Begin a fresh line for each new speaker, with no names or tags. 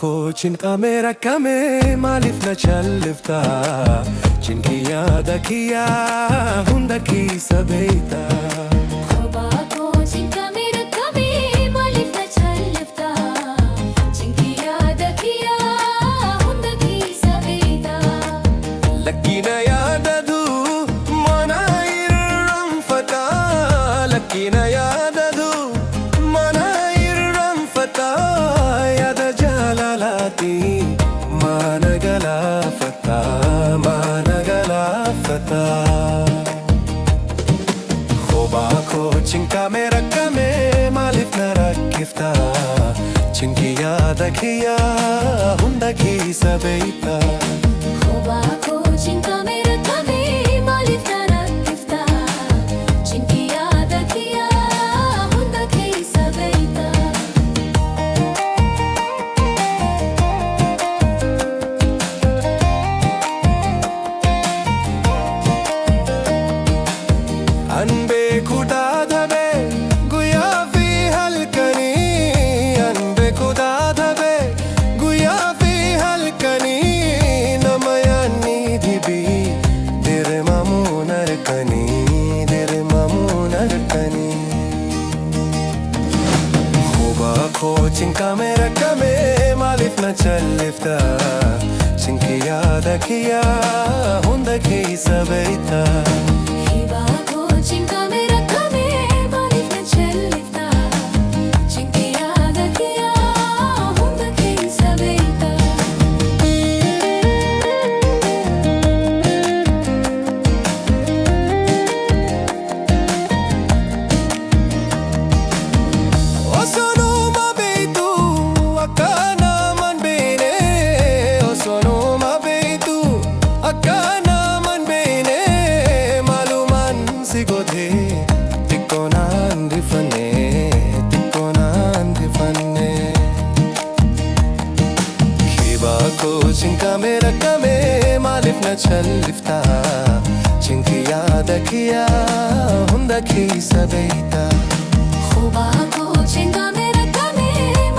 Cinqamee rakkamee maaliif na challifta? Cinqii yaada kiyyaa hunda keessa beekta. Lakkina yaadadu mana irraanfata. Lakkina yaadadu mana irraanfata. Yaada jaalalaati mana galaafata. Mana galaafata. Kophaa koo cinqamee rakkamee maaliif na rakkifta? Cinqii yaada kiyyaa hunda keessa beekta. Anbeeku dhaadhabe guyyaa fi halkanii. Anbeeku dhaadhabe guyyaa fi halkanii. Nama yaadni dhibii dirmamuun harkanii. Dirmamuun harkanii. Kophaa koo cinqamee rakkamee maaliif na challifta? Cinqii yaada kiyyaa hunda keessa beekta. Cinqamee rakkamee maaliif na challifta? Cinqii yaada kiyyaa hunda keessa beekta.
Kophaa koo cinqamee rakkamee